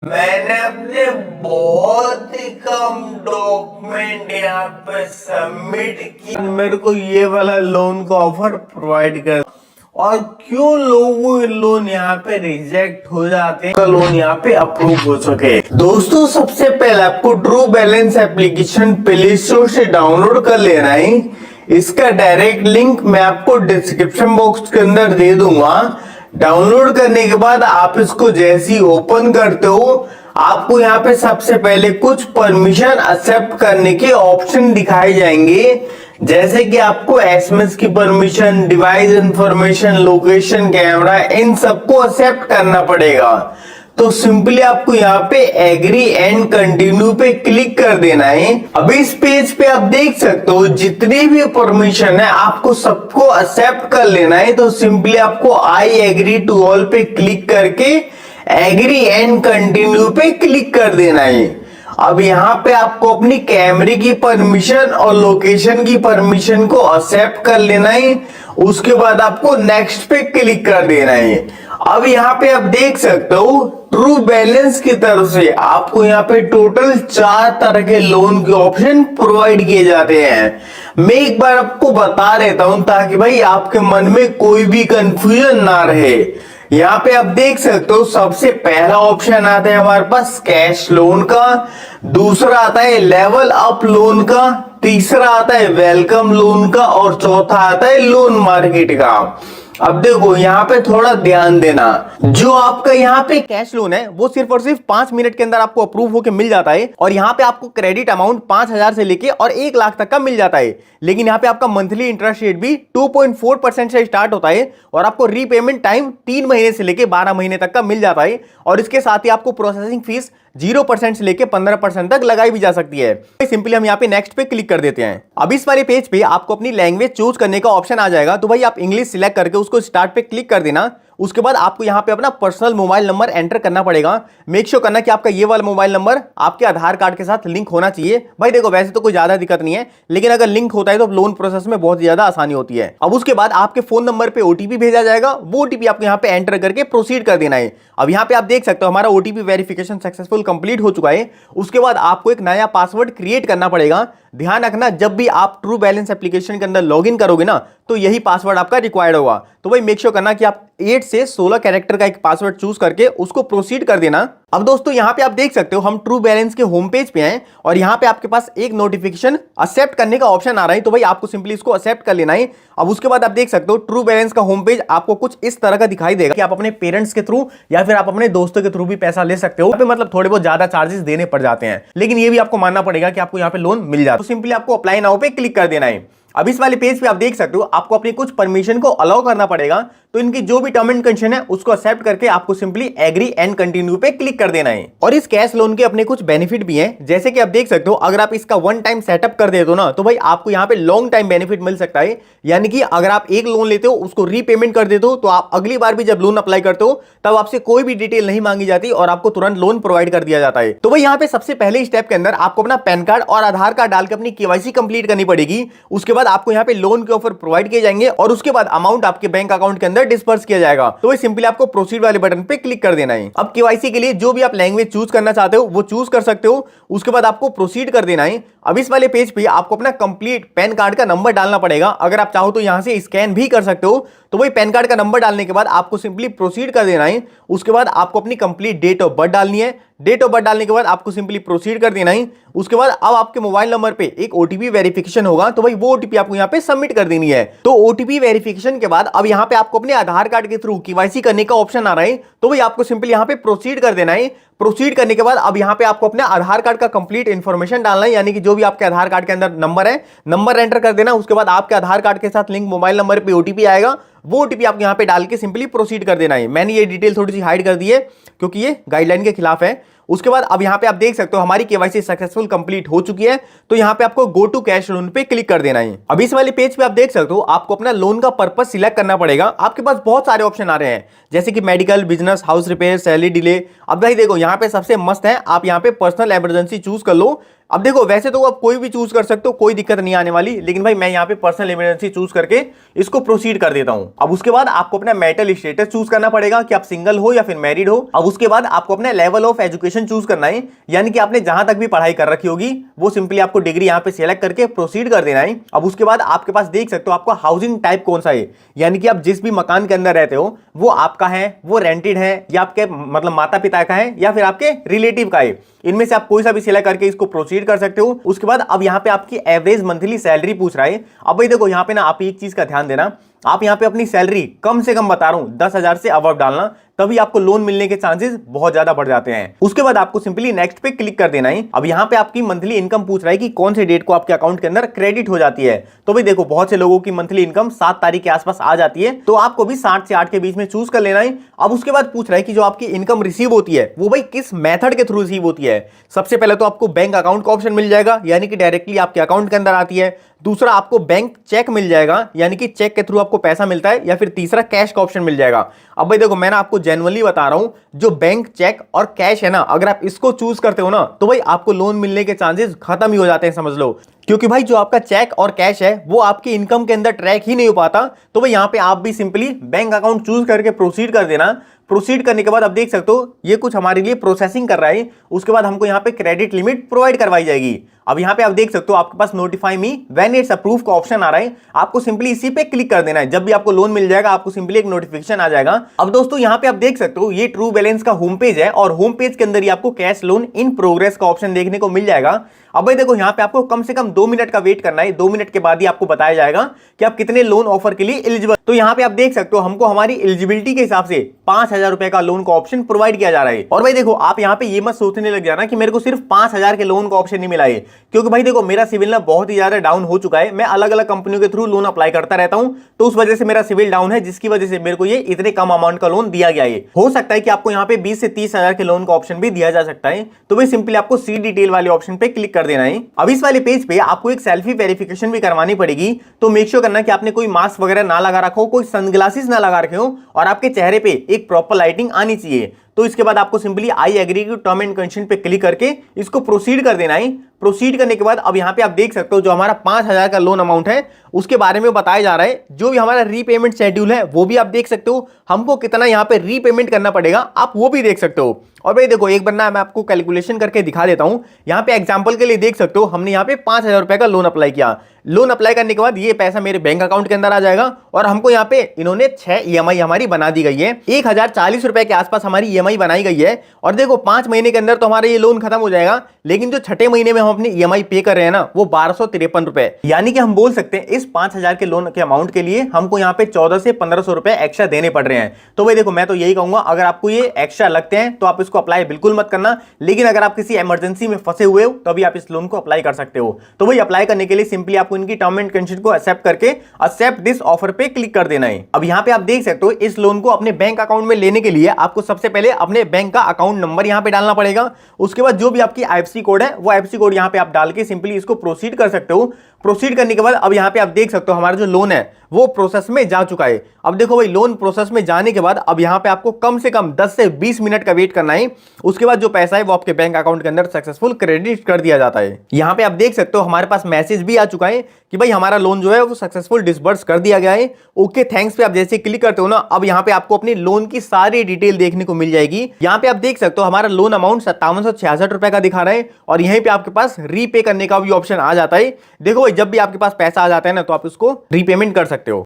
मैंने अपने बहुत ही कम डॉक्यूमेंट यहाँ पे सबमिट किया, मेरे को ये वाला लोन का ऑफर प्रोवाइड कर। और क्यों लोगों के लोन यहाँ पे रिजेक्ट हो जाते हैं, लोन यहाँ पे अप्रूव हो सके। दोस्तों सबसे पहले आपको true balance application play store से डाउनलोड कर लेना है। इसका डायरेक्ट लिंक मैं आपको डिस्क्रिप्शन बॉक्स के अंदर दे दूंगा। डाउनलोड करने के बाद आप इसको जैसे ही ओपन करते हो, आपको यहाँ पे सबसे पहले कुछ परमिशन एक्सेप्ट करने के ऑप्शन दिखाए जाएंगे, जैसे कि आपको एसएमएस की permission, device information, location, camera, इन सबको एक्सेप्ट करना पड़ेगा। तो सिंपली आपको यहाँ पे एग्री एंड कंटिन्यू पे क्लिक कर देना है। अभी इस पेज पे आप देख सकते हो जितनी भी परमिशन है आपको सबको एक्सेप्ट कर लेना है। तो सिंपली आपको आई एग्री टू ऑल पे क्लिक करके एग्री एंड कंटिन्यू पे क्लिक कर देना है। अब यहाँ पे आपको अपनी कैमरे की परमिशन और लोकेशन की परमिशन को एक्सेप्ट कर लेना है। उसके बाद आपको नेक्स्ट पे क्लिक कर देना है। अब यहाँ पे आप देख सकते हो ट्रू बैलेंस की तरफ से आपको यहाँ पे टोटल 4 तरह के लोन के ऑप्शन प्रोवाइड किए जाते हैं। मैं एक बार आपको बता देता हूं ताकि भाई आपके मन में कोई भी कंफ्यूजन ना रहे। यहाँ पे आप देख सकते हो सबसे पहला ऑप्शन आता है हमारे पास कैश लोन का, दूसरा आता है लेवल अप लोन का, तीसरा आता है वेलकम लोन का और चौथा आता है लोन मार्केट का। अब देखो यहाँ पे थोड़ा ध्यान देना, जो आपका यहाँ पे कैश लोन है वो सिर्फ और सिर्फ 5 मिनट के अंदर आपको अप्रूव होकर मिल जाता है। और यहाँ पे आपको क्रेडिट अमाउंट 5,000 से लेके और 1 लाख तक का मिल जाता है। लेकिन यहाँ पे आपका मंथली इंटरेस्ट रेट भी 2.4% से स्टार्ट होता है और आपको रीपेमेंट टाइम 3 महीने से लेके 12 महीने तक का मिल जाता है। और इसके साथ ही आपको प्रोसेसिंग फीस 0% से लेके 15% तक लगाई भी जा सकती है। सिंपली हम यहाँ पे नेक्स्ट पे क्लिक कर देते हैं। अब इस वाले पेज पे आपको अपनी लैंग्वेज चूज करने का ऑप्शन आ जाएगा। तो भाई आप इंग्लिश सिलेक्ट करके उसको स्टार्ट पे क्लिक कर देना। उसके बाद आपको यहाँ पे अपना पर्सनल मोबाइल नंबर एंटर करना पड़ेगा। मेक श्योर करना कि आपका ये वाला मोबाइल नंबर आपके आधार कार्ड के साथ लिंक होना चाहिए। भाई देखो वैसे तो कोई ज्यादा दिक्कत नहीं है, लेकिन अगर लिंक होता है तो लोन प्रोसेस में बहुत ज्यादा आसानी होती है। अब उसके बाद आपके फोन नंबर पे ओटीपी भेजा जाएगा, वो ओटीपी आपको यहाँ पे एंटर करके प्रोसीड कर देना है। अब यहाँ पे आप देख सकते हो हमारा ओटीपी वेरिफिकेशन सक्सेसफुल कंप्लीट हो चुका है। उसके बाद आपको एक नया पासवर्ड क्रिएट करना पड़ेगा। ध्यान रखना जब भी आप ट्रू बैलेंस एप्लीकेशन के अंदर लॉगिन करोगे ना, तो यही पासवर्ड आपका रिक्वायर्ड होगा। तो भाई मेक श्योर करना कि आप 8 से 16 कैरेक्टर का एक पासवर्ड चूज करके उसको प्रोसीड कर देना। अब दोस्तों यहाँ पे आप देख सकते हो हम ट्रू बैलेंस के होम पेज पे हैं और यहाँ पे आपके पास एक नोटिफिकेशन एक्सेप्ट करने का ऑप्शन आ रहा है। तो भाई आपको सिंपली इसको एक्सेप्ट कर लेना है। अब उसके बाद आप देख सकते हो ट्रू बैलेंस का होम पेज आपको कुछ इस तरह का दिखाई देगा कि आप अपने पेरेंट्स के थ्रू या फिर आप अपने दोस्तों के थ्रू भी पैसा ले सकते हो। मतलब थोड़े बहुत ज्यादा चार्जेस देने पड़ जाते हैं, लेकिन ये भी आपको मानना पड़ेगा कि आपको यहाँ पे लोन मिल जाए। तो सिंपली आपको अप्लाई नाउ पे क्लिक कर देना है। अब इस वाले पेज पे आप देख सकते हो आपको अपनी कुछ परमिशन को अलाउ करना पड़ेगा। तो इनकी जो भी टर्म एंड कंडीशन है उसको एक्सेप्ट करके आपको सिंपली एग्री एंड कंटिन्यू पे क्लिक कर देना है। और इस कैश लोन के अपने कुछ बेनिफिट भी हैं, जैसे कि आप देख सकते हो अगर आप इसका 1 टाइम सेटअप कर देते हो ना, तो भाई आपको यहाँ पे लॉन्ग टाइम बेनिफिट मिल सकता है। यानी कि अगर आप एक लोन लेते हो उसको रीपेमेंट कर देते हो, तो आप अगली बार भी जब लोन अप्लाई करते हो तब आपसे कोई भी डिटेल नहीं मांगी जाती और आपको तुरंत लोन प्रोवाइड कर दिया जाता है। तो भाई यहाँ पे सबसे पहले स्टेप के अंदर आपको अपना पैन कार्ड और आधार कार्ड डाल के अपनी केवाईसी कंप्लीट करनी पड़ेगी। उसके बाद आपको यहाँ पे लोन के ऑफर प्रोवाइड किए जाएंगे और उसके बाद अमाउंट आपके बैंक अकाउंट के अंदर डिस्पर्स किया जाएगा। तो वही सिंपली आपको प्रोसीड वाले बटन पे क्लिक कर देना है। अब केवाईसी के लिए जो भी आप लैंग्वेज चूज करना चाहते हो वो चूज कर सकते हो। उसके बाद आपको प्रोसीड कर देना है। अब इस वाले पेज पे आपको अपना कंप्लीट पैन कार्ड का नंबर डालना पड़ेगा। अगर आप चाहो तो यहां से स्कैन भी कर सकते हो। तो वही पैन कार्ड का नंबर डालने के बाद आपको सिंपली प्रोसीड कर देना है। उसके बाद आपको अपनी कंप्लीट डेट ऑफ बर्थ डालनी है। डेट ऑफ बर्थ डालने के बाद आपको सिंपली प्रोसीड कर देना है। उसके बाद अब आपके मोबाइल नंबर पे एक ओटीपी वेरिफिकेशन होगा, तो भाई वो ओटीपी आपको यहाँ पे सबमिट कर देनी है। तो ओटीपी वेरिफिकेशन के बाद अब यहाँ पे आपको अपने आधार कार्ड के थ्रू केवाईसी करने का ऑप्शन आ रहा है। तो भाई आपको सिंपली यहाँ पे प्रोसीड कर देना है। प्रोसीड करने के बाद अब यहाँ पे आपको अपने आधार कार्ड का कंप्लीट इंफॉर्मेशन डालना है, यानी कि जो भी आपके आधार कार्ड के अंदर नंबर है, नंबर एंटर कर देना। उसके बाद आपके आधार कार्ड के साथ लिंक मोबाइल नंबर पे ओटीपी आएगा, वो ओटीपी आपको यहाँ पे डाल के सिंपली प्रोसीड कर देना है। मैंने ये डिटेल थोड़ी सी हाइड कर दी है क्योंकि ये गाइडलाइन के खिलाफ है। उसके बाद अब यहाँ पे आप देख सकते हो हमारी केवाईसी सक्सेसफुल कंप्लीट हो चुकी है। तो यहाँ पे आपको गो टू कैश लोन पे क्लिक कर देना है। अब इस वाले पेज पे आप देख सकते हो आपको अपना लोन का पर्पस सिलेक्ट करना पड़ेगा। आपके पास बहुत सारे ऑप्शन आ रहे हैं, जैसे कि medical, business, house repair, salary delay. अब भाई देखो यहाँ पे सबसे मस्त है, आप यहाँ पे पर्सनल इमरजेंसी चूज कर लो। अब देखो वैसे तो आप कोई भी चूज कर सकते हो, कोई दिक्कत नहीं आने वाली, लेकिन भाई मैं यहाँ पे पर्सनल इमरजेंसी चूज करके इसको प्रोसीड कर देता हूं। अब उसके बाद आपको अपना मैरिटल स्टेटस चूज करना पड़ेगा कि आप सिंगल हो या फिर मैरिड हो। अब उसके बाद आपको अपना लेवल ऑफ एजुकेशन चूज करना है, यानी कि आपने जहां तक भी पढ़ाई कर रखी होगी वो सिंपली आपको डिग्री यहाँ पे सिलेक्ट करके प्रोसीड कर देना है। अब उसके बाद आपके पास देख सकते हो आपका हाउसिंग टाइप कौन सा है, यानी कि आप जिस भी मकान के अंदर रहते हो वो आपका है, वो रेंटेड है, या आपके मतलब माता पिता का है, या फिर आपके रिलेटिव का है। इनमें से आप कोई सा भी सिलेक्ट करके इसको प्रोसीड कर सकते हो। उसके बाद अब यहाँ पे आपकी एवरेज मंथली सैलरी पूछ रहा है। अब भाई देखो यहाँ पे ना आप एक चीज का ध्यान देना, आप यहाँ पे अपनी सैलरी कम से कम बता रहा हूं 10,000 से अबव डालना, तभी आपको लोन मिलने के चांसेस बहुत ज्यादा बढ़ जाते हैं। उसके बाद आपको सिंपली नेक्स्ट पे क्लिक कर देना है। अब यहाँ पे आपकी मंथली इनकम पूछ रहा है कि कौन से डेट को आपके अकाउंट के अंदर क्रेडिट हो जाती है। तो भाई देखो बहुत से लोगों की मंथली इनकम 7 तारीख के आसपास आ जाती है, तो आपको भी 7 से 8 के बीच में चूज कर लेना है। अब उसके बाद पूछ रहा है कि जो आपकी इनकम रिसीव होती है वो भाई किस मेथड के थ्रू रिसीव होती है। सबसे पहले तो आपको बैंक अकाउंट का ऑप्शन मिल जाएगा, यानी कि डायरेक्टली आपके अकाउंट के अंदर आती है। दूसरा आपको बैंक चेक मिल जाएगा, यानी कि चेक के थ्रू आपको पैसा मिलता है, या फिर तीसरा कैश का ऑप्शन मिल जाएगा। अब भाई देखो मैं ना आपको जेन्युइनली बता रहा हूं, जो बैंक चेक और कैश है ना, अगर आप इसको चूज करते हो ना तो भाई आपको लोन मिलने के चांसेस खत्म ही हो जाते हैं, समझ लो। क्योंकि भाई जो आपका चेक और कैश है वो आपकी इनकम के अंदर ट्रैक ही नहीं हो पाता। तो भाई यहाँ पे आप भी सिंपली बैंक अकाउंट चूज करके प्रोसीड कर देना। प्रोसीड करने के बाद अब देख सकते हो ये कुछ हमारे लिए प्रोसेसिंग कर रहा है। उसके बाद हमको यहाँ पे क्रेडिट लिमिट प्रोवाइड करवाई जाएगी। अब यहाँ पे आप देख सकते हो आपके पास notify me when it's approve का ऑप्शन आ रहा है, आपको सिंपली इसी पे क्लिक कर देना है। जब भी आपको लोन मिल जाएगा आपको सिंपली एक नोटिफिकेशन आ जाएगा। अब दोस्तों यहाँ पे आप देख सकते हो ये ट्रू बैलेंस का होम पेज है, और होम पेज के अंदर ही आपको कैश लोन इन प्रोग्रेस का ऑप्शन देखने को मिल जाएगा। अब भाई देखो यहाँ पे आपको कम से कम 2 मिनट का वेट करना है, 2 मिनट के बाद ही आपको बताया जाएगा कि आप कितने लोन ऑफर के लिए एलिजिबल। तो यहाँ पे आप देख सकते हो हमको हमारी एलिजिबिलिटी के हिसाब से 5,000 रुपए का लोन का ऑप्शन प्रोवाइड किया जा रहा है। और भाई देखो आप यहाँ पे ये मत सोचने लग जाना कि मेरे को सिर्फ 5,000 के लोन का ऑप्शन नहीं मिला है, क्योंकि भाई देखो मेरा सिविल ना बहुत ही ज्यादा डाउन हो चुका है। मैं अलग अलग कंपनियों के थ्रू लोन अप्लाई करता रहता हूं, तो उस वजह से मेरा सिविल डाउन है, जिसकी वजह से मेरे को ये इतने कम अमाउंट का लोन दिया गया है। हो सकता है कि आपको यहाँ पे 20 से 30,000 के लोन का ऑप्शन भी दिया जा सकता है। तो भाई सिंपली आपको सी डिटेल वाले ऑप्शन पे क्लिक कर देना है। अब इस वाले पेज पे आपको एक सेल्फी वेरिफिकेशन भी करवानी पड़ेगी, तो मेक श्योर करना कि आपने कोई मास्क वगैरह ना लगा रखा हो, कोई सनग्लासेस ना लगा रखे हो, और आपके चेहरे पे एक प्रॉपर लाइटिंग आनी चाहिए। तो इसके बाद आपको simply I agree to term and condition पे क्लिक करके इसको प्रोसीड कर देना है। प्रोसीड करने के बाद अब यहाँ पे आप देख सकते हो जो हमारा 5,000 का लोन अमाउंट है उसके बारे में बताया जा रहा है। जो भी हमारा रीपेमेंट शेड्यूल है वो भी आप देख सकते हो, हमको कितना यहाँ पे रीपेमेंट करना पड़ेगा आप वो भी देख सकते हो। और भाई देखो एक बार ना मैं आपको कैलकुलेशन करके दिखा देता हूं। यहाँ पे एग्जांपल के लिए देख सकते हो हमने यहाँ पे 5,000 रुपए का लोन अप्लाई किया। लोन अप्लाई करने के बाद ये पैसा मेरे बैंक अकाउंट के अंदर आ जाएगा, और हमको यहाँ पे इन्होंने 6 ईएमआई हमारी बना दी गई है। 1,040 रुपए के आसपास हमारी ईएमआई बनाई गई है। और देखो 5 महीने के अंदर तो हमारा ये लोन खत्म हो जाएगा, लेकिन जो छठे महीने में हम अपनी ईएमआई पे कर रहे हैं ना वो 1,253 रुपए, यानी कि हम बोल सकते हैं इस 5,000 के लोन के अमाउंट के लिए हमको यहाँ पे 14 से 1,500 रुपए एक्स्ट्रा देने पड़ रहे हैं। तो भाई देखो मैं तो यही कहूंगा अगर आपको ये एक्स्ट्रा लगते हैं तो आप इसको अप्लाई बिल्कुल मत करना, लेकिन अगर आप किसी इमरजेंसी में फंसे हुए हो तो अभी आप इस लोन को अप्लाई कर सकते हो। तो भाई अप्लाई करने के लिए सिंपली आपको इनकी टर्म एंड कंडीशन को एक्सेप्ट करके एक्सेप्ट दिस ऑफर पे क्लिक कर देना है। अब यहाँ पे आप देख सकते हो इस लोन को अपने बैंक अकाउंट में लेने के लिए आपको सबसे पहले अपने बैंक का अकाउंट नंबर यहाँ पे डालना पड़ेगा। उसके बाद जो भी आपकी आईएफएससी कोड है वो आईएफएससी कोड यहाँ पे आप डाल के सिंपली इसको प्रोसीड कर सकते हो। प्रोसीड करने के बाद अब यहाँ पे आप देख सकते हो हमारा जो लोन है वो प्रोसेस में जा चुका है। अब देखो भाई लोन प्रोसेस में जाने के बाद अब यहाँ पे आपको कम से कम 10 से 20 मिनट का वेट करना है। उसके बाद जो पैसा है वो आपके बैंक अकाउंट के अंदर सक्सेसफुल क्रेडिट कर दिया जाता है। यहाँ पे आप देख सकते हो हमारे पास मैसेज भी आ चुका है कि भाई हमारा लोन जो है वो सक्सेसफुल डिसबर्स कर दिया गया है। ओके थैंक्स पे आप जैसे क्लिक करते हो ना, अब यहाँ पे आपको अपनी लोन की सारी डिटेल देखने को मिल जाएगी। यहाँ पे आप देख सकते हो हमारा लोन अमाउंट 5766 रुपए का दिखा रहा है, और यहीं पे आपके पास रीपे करने का भी ऑप्शन आ जाता है। देखो भाई जब भी आपके पास पैसा आ जाता है ना तो आप उसको रीपेमेंट कर सकते हो।